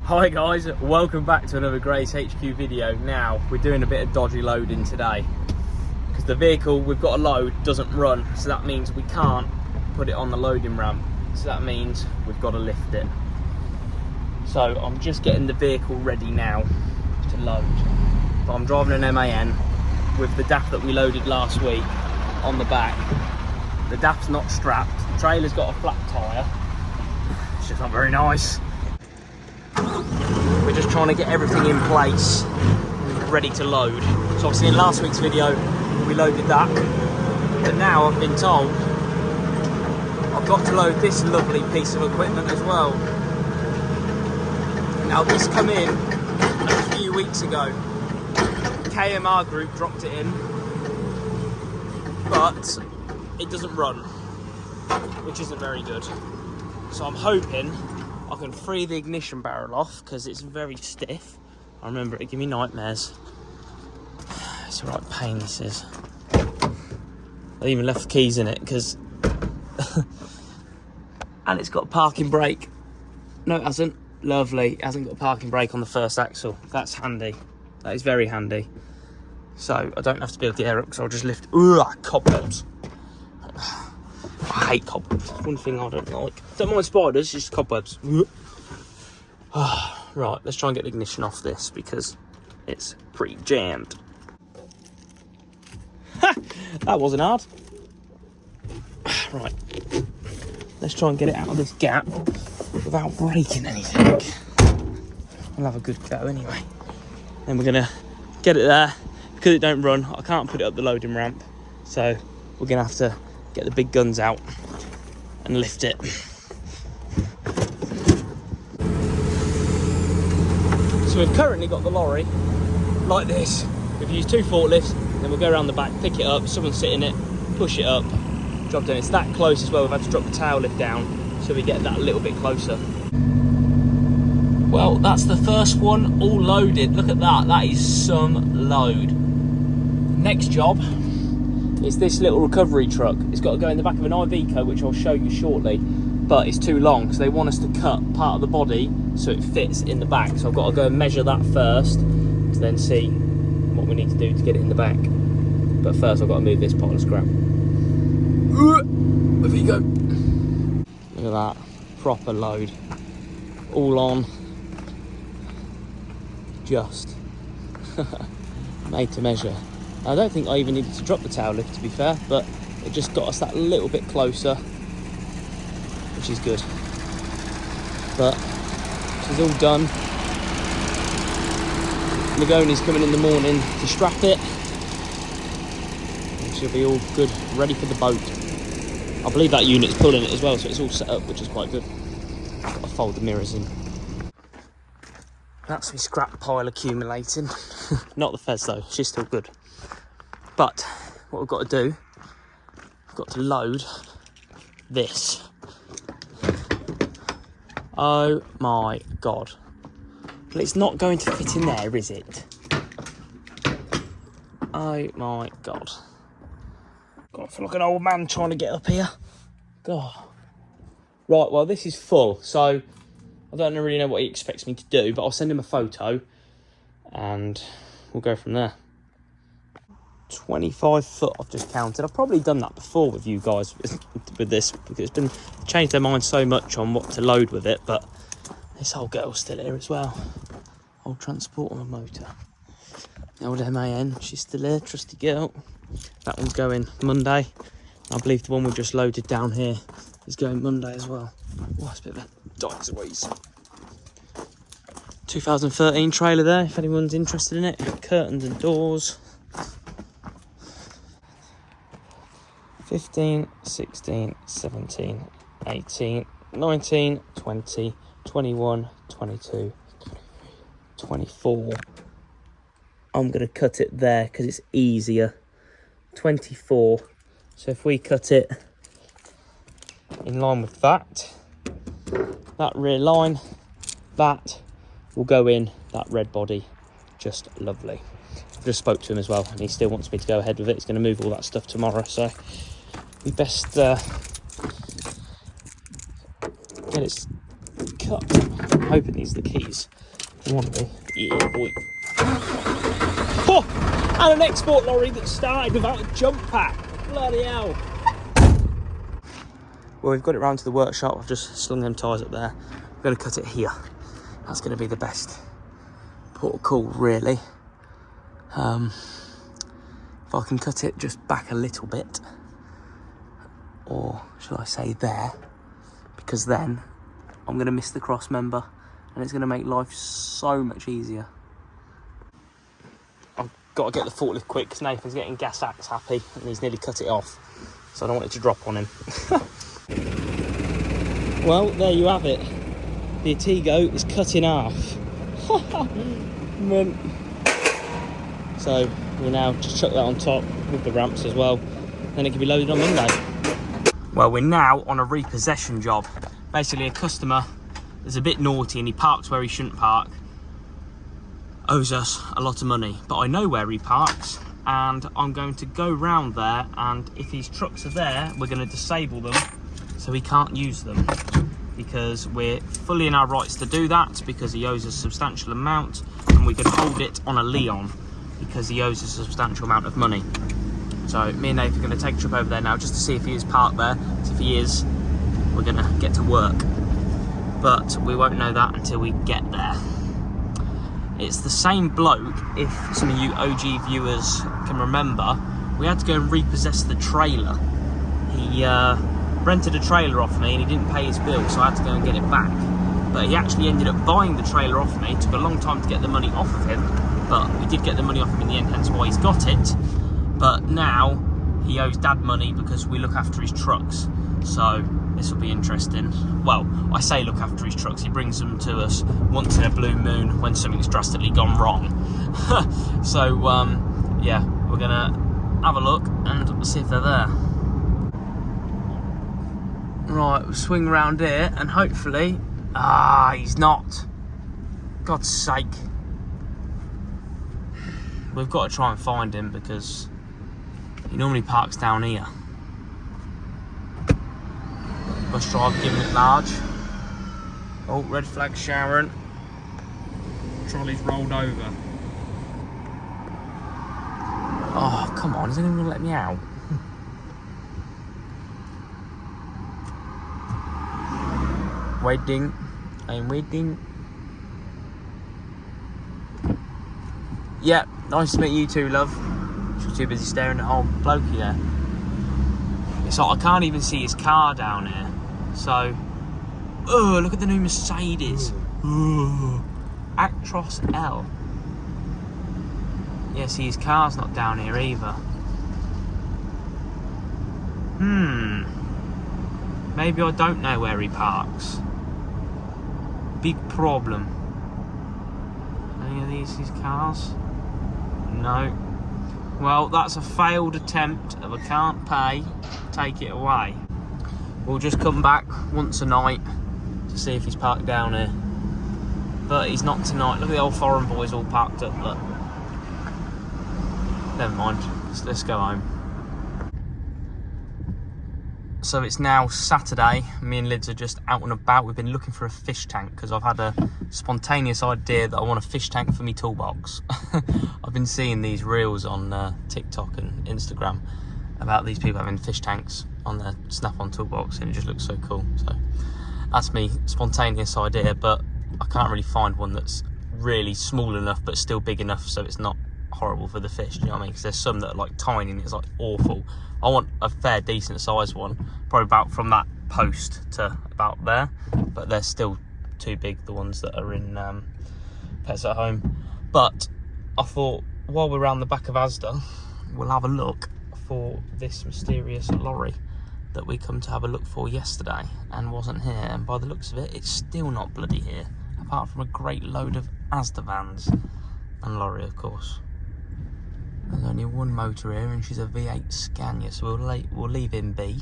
Hi guys, welcome back to another GraysHQ video. Now, we're doing a bit of dodgy loading today because the vehicle we've got to load doesn't run, so that means we can't put it on the loading ramp, so that means we've got to lift it. So I'm just getting the vehicle ready now to load, but I'm driving an MAN with the DAF that we loaded last week on the back. The DAF's not strapped, the trailer's got a flat tyre, it's just not very nice. We're just trying to get everything in place, ready to load. So obviously in last week's video, we loaded that. But now I've been told I've got to load this lovely piece of equipment as well. Now this come in a few weeks ago. KMR Group dropped it in, but it doesn't run, which isn't very good. So I'm hoping I can free the ignition barrel off because it's very stiff. I remember it gave me nightmares. It's a right pain, this is. I even left the keys in it because and it's got a parking brake. No, it hasn't. Lovely. It hasn't got a parking brake on the first axle. That's handy. That is very handy. So I don't have to build the air up because I'll just lift. Ugh, cobwebs. I hate cobwebs. One thing I don't like. Don't mind spiders, just cobwebs. Right, let's try and get the ignition off this because it's pretty jammed. Ha! That wasn't hard. Right, let's try and get it out of this gap without breaking anything. I'll have a good go anyway. Then we're gonna get it there. Because it don't run, I can't put it up the loading ramp. So we're gonna have to get the big guns out and lift it. So we've currently got the lorry like this. We've used two forklifts, then we'll go around the back, pick it up, someone sit in it, push it up, drop down. It's that close as well, we've had to drop the tail lift down so we get that a little bit closer. Well, that's the first one all loaded. Look at that, that is some load. Next job is this little recovery truck. It's got to go in the back of an Iveco, which I'll show you shortly, but it's too long, so they want us to cut part of the body so it fits in the back. So I've got to go and measure that first to then see what we need to do to get it in the back. But first I've got to move this pile of scrap. There you go. Look at that, proper load. All on, just made to measure. I don't think I even needed to drop the tail lift, to be fair, but it just got us that little bit closer, which is good. But this is all done. Magoni's coming in the morning to strap it, and she'll be all good, ready for the boat. I believe that unit's pulling it as well, so it's all set up, which is quite good. I've got to fold the mirrors in. That's my scrap pile accumulating. Not the Fez though, she's still good. But what we've got to do, we've got to load this. Oh my God. Well, it's not going to fit in there, is it? Oh my God. God, I feel like an old man trying to get up here. God. Right, well, this is full, so I don't really know what he expects me to do, but I'll send him a photo and we'll go from there. 25 foot I've just counted. I've probably done that before with you guys with this, because it's been changed their mind so much on what to load with it. But this old girl's still here as well. Old transport on a motor. The old MAN, she's still here, trusty girl. That one's going Monday. I believe the one we just loaded down here is going Monday as well. Oh, it's a bit of a dog's ways. 2013 trailer there, if anyone's interested in it. Curtains and doors. 15, 16, 17, 18, 19, 20, 21, 22, 24. I'm going to cut it there because it's easier. 24. So if we cut it in line with that rear line, that will go in that red body. Just lovely. I've just spoke to him as well, and he still wants me to go ahead with it. He's going to move all that stuff tomorrow, so we best get it cut. I'm hoping these are the keys. They want to be. Yeah, boy. Oh! And an export lorry that started without a jump pack. Bloody hell. Well, we've got it round to the workshop. I've just slung them tyres up there. I'm going to cut it here. That's going to be the best port of call, really. If I can cut it just back a little bit, or shall I say there, because then I'm going to miss the cross member and it's going to make life so much easier. I've got to get the forklift quick because Nathan's getting gas axe happy and he's nearly cut it off, so I don't want it to drop on him. Well, there you have it. The Ertigo is cut in half. So we'll now just chuck that on top with the ramps as well. Then it can be loaded on Monday. Well, we're now on a repossession job. Basically, a customer is a bit naughty and he parks where he shouldn't park. Owes us a lot of money, but I know where he parks and I'm going to go round there, and if his trucks are there, we're going to disable them so he can't use them, because we're fully in our rights to do that because he owes us a substantial amount, and we could hold it on a Leon because he owes us a substantial amount of money. So me and Nathan are going to take a trip over there now just to see if he is parked there. So if he is, we're going to get to work. But we won't know that until we get there. It's the same bloke, if some of you OG viewers can remember. We had to go and repossess the trailer. He rented a trailer off me and he didn't pay his bill, so I had to go and get it back. But he actually ended up buying the trailer off me. It took a long time to get the money off of him, but we did get the money off him in the end, hence why he's got it. But now he owes Dad money because we look after his trucks. So this will be interesting. Well, I say look after his trucks. He brings them to us once in a blue moon when something's drastically gone wrong. So yeah, we're gonna have a look and see if they're there. Right, we'll swing around here and hopefully... he's not. God's sake. We've got to try and find him because he normally parks down here. Bus driver giving it large. Oh, red flag showering. Trolley's rolled over. Oh, come on, is anyone going to let me out? Waiting. I'm waiting. Yeah, nice to meet you too, love. She's too busy staring at old blokey there. It's like I can't even see his car down here. So, oh, look at the new Mercedes. Oh, Actros L. Yeah, see, his car's not down here either. Maybe I don't know where he parks. Big problem. Any of these his cars? No. Well, that's a failed attempt of I can't pay, take it away. We'll just come back once a night to see if he's parked down here. But he's not tonight. Look at the old foreign boys all parked up, look. Never mind, let's go home. So it's now Saturday. Me and Lids are just out and about. We've been looking for a fish tank because I've had a spontaneous idea that I want a fish tank for me toolbox. I've been seeing these reels on TikTok and Instagram about these people having fish tanks on their snap-on toolbox, and it just looks so cool. So that's me spontaneous idea, but I can't really find one that's really small enough but still big enough so it's not horrible for the fish. Do you know what I mean? Because there's some that are like tiny and it's like awful. I want a fair decent sized one, probably about from that post to about there, but they're still too big, the ones that are in Pets at Home. But I thought while we're around the back of Asda, we'll have a look for this mysterious lorry that we come to have a look for yesterday and wasn't here, and by the looks of it, it's still not bloody here, apart from a great load of Asda vans and lorry, of course. There's only one motor here and she's a V8 Scania, so we'll leave him be.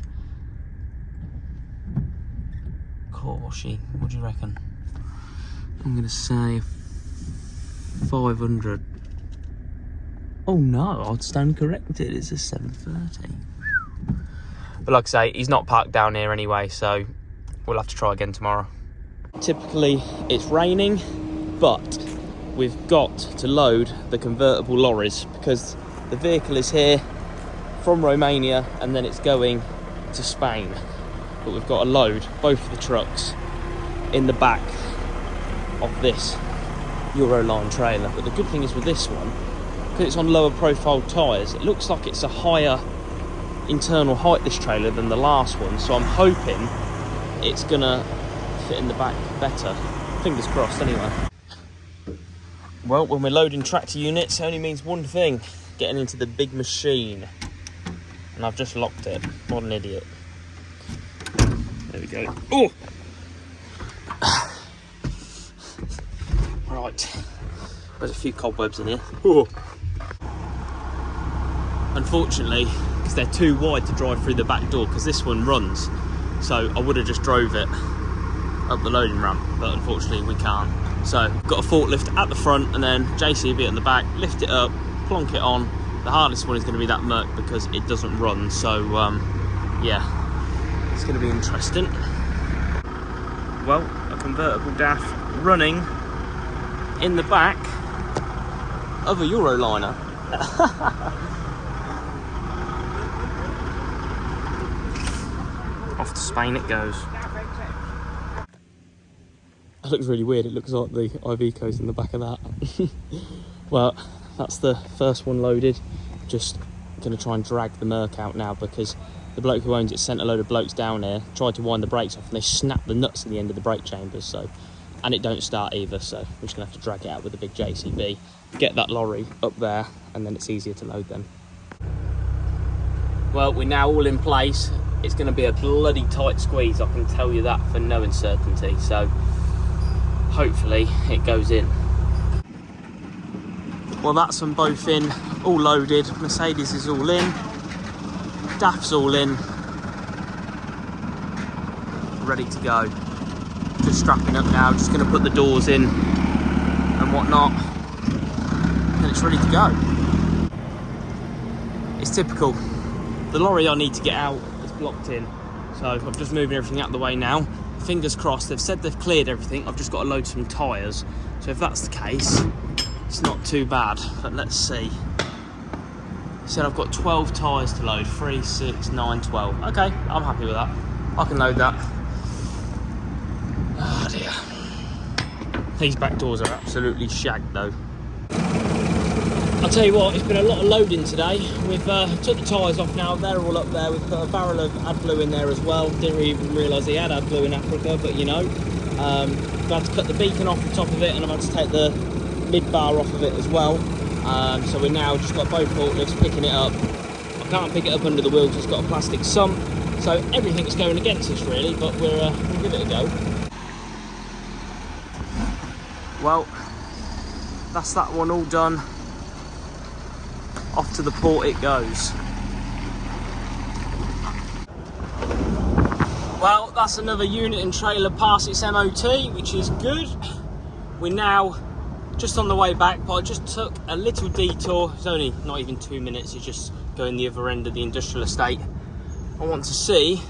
Caution, what do you reckon? I'm going to say 500. Oh no, I'd stand corrected, it's a 730. But like I say, he's not parked down here anyway, so we'll have to try again tomorrow. Typically it's raining, but we've got to load the convertible lorries because the vehicle is here from Romania and then it's going to Spain. But we've got to load both of the trucks in the back of this Euroline trailer. But the good thing is with this one, because it's on lower profile tyres, it looks like it's a higher internal height, this trailer, than the last one. So I'm hoping it's gonna fit in the back better. Fingers crossed anyway. Well, when we're loading tractor units, it only means one thing: getting into the big machine. And I've just locked it. What an idiot. There we go. Oh! Right. There's a few cobwebs in here. Oh. Unfortunately, because they're too wide to drive through the back door, because this one runs. So I would have just drove it up the loading ramp, but unfortunately we can't. So got a forklift at the front and then JCB at the back, lift it up, plonk it on. The hardest one is going to be that Merc because it doesn't run, so yeah, it's going to be interesting. Well, a convertible DAF running in the back of a Euroliner. Off to Spain it goes. That looks really weird. It looks like the Iveco's in the back of that. Well, that's the first one loaded. Just going to try and drag the Merc out now because the bloke who owns it sent a load of blokes down here, tried to wind the brakes off, and they snapped the nuts at the end of the brake chambers. So, and it don't start either, so we're just going to have to drag it out with a big JCB, get that lorry up there, and then it's easier to load them. Well, we're now all in place. It's going to be a bloody tight squeeze, I can tell you that for no uncertainty. So hopefully it goes in. Well, that's them both in, all loaded. Mercedes is all in, DAF's all in, ready to go. Just strapping up now, just going to put the doors in and whatnot, and it's ready to go. It's typical. The lorry I need to get out is blocked in, so I'm just moving everything out of the way now. Fingers crossed. They've said they've cleared everything. I've just got to load some tyres, so if that's the case, it's not too bad, but let's see. Said I've got 12 tyres to load, 3, 6, 9, 12. Okay, I'm happy with that. I can load that. Oh dear. These back doors are absolutely shagged though. I'll tell you what, it's been a lot of loading today. We've took the tyres off now, they're all up there. We've put a barrel of AdBlue in there as well. Didn't even realise they had AdBlue in Africa, but you know. I've had to cut the beacon off the top of it, and I've had to take the mid bar off of it as well. So we're now just got both forklifts picking it up. I can't pick it up under the wheel because it's got a plastic sump. So everything's going against us really, but we'll give it a go. Well, that's that one all done. Off to the port it goes. Well, that's another unit and trailer past its MOT, which is good. We're now just on the way back, but I just took a little detour. It's only not even 2 minutes, it's just going the other end of the industrial estate. I want to see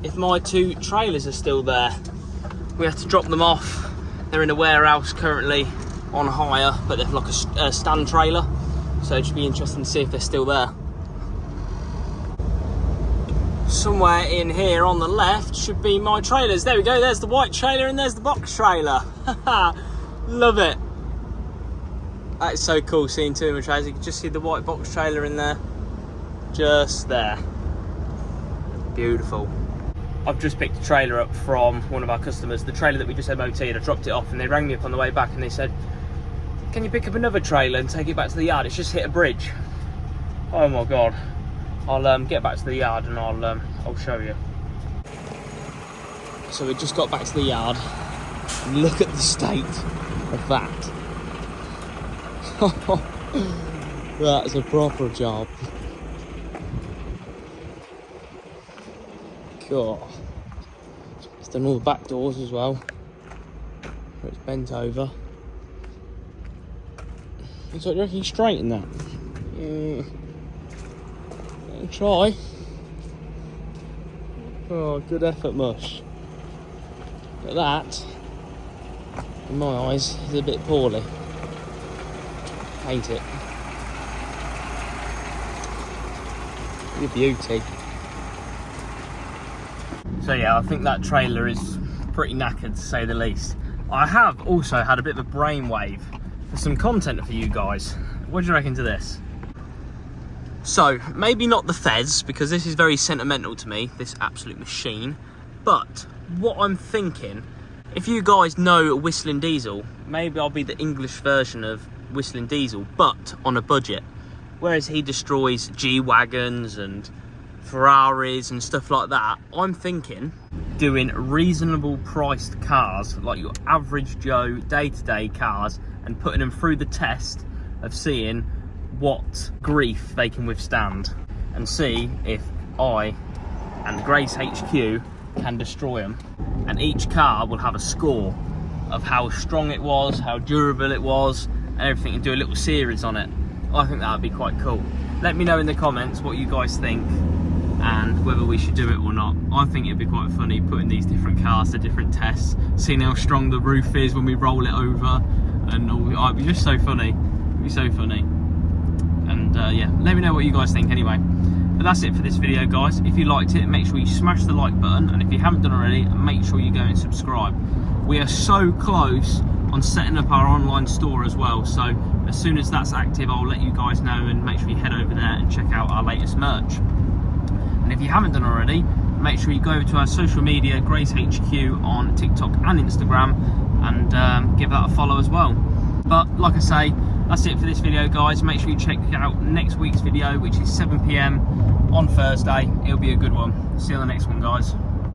if my two trailers are still there. We have to drop them off. They're in a warehouse currently on hire, but they're like a stand trailer. So it should be interesting to see if they're still there. Somewhere in here on the left should be my trailers. There we go, there's the white trailer and there's the box trailer. Love it. That is so cool seeing two of my trailers. You can just see the white box trailer in there. Just there. Beautiful. I've just picked a trailer up from one of our customers. The trailer that we just MOT'd, I dropped it off and they rang me up on the way back and they said, can you pick up another trailer and take it back to the yard? It's just hit a bridge. Oh my God. I'll get back to the yard and I'll show you. So we just got back to the yard and look at the state of that. That's a proper job. God. It's done all the back doors as well. It's bent over. So do you reckon you straighten that? I'll try. Oh, good effort, Mush. But that, in my eyes, is a bit poorly. Ain't it? Good beauty. So yeah, I think that trailer is pretty knackered, to say the least. I have also had a bit of a brainwave for some content for you guys. What do you reckon to this? So, maybe not the Fez, because this is very sentimental to me, this absolute machine. But what I'm thinking, if you guys know Whistling Diesel, maybe I'll be the English version of Whistling Diesel, but on a budget. Whereas he destroys G-Wagons and Ferraris and stuff like that, I'm thinking doing reasonable priced cars, like your average Joe day-to-day cars, and putting them through the test of seeing what grief they can withstand, and see if I and GraysHQ can destroy them. And each car will have a score of how strong it was, how durable it was, and everything, and do a little series on it. I think that would be quite cool. Let me know in the comments what you guys think and whether we should do it or not. I think it'd be quite funny putting these different cars to different tests, seeing how strong the roof is when we roll it over, and all. Oh, it'd be just so funny. It'd be so funny. And yeah, let me know what you guys think anyway. But that's it for this video, guys. If you liked it, make sure you smash the like button, and if you haven't done already, make sure you go and subscribe. We are so close on setting up our online store as well, so as soon as that's active, I'll let you guys know, and make sure you head over there and check out our latest merch. And if you haven't done already, make sure you go over to our social media, GraysHQ, on TikTok and Instagram, and give that a follow as well. But like I say, that's it for this video, guys. Make sure you check out next week's video, which is 7 PM on Thursday. It'll be a good one. See you on the next one, guys.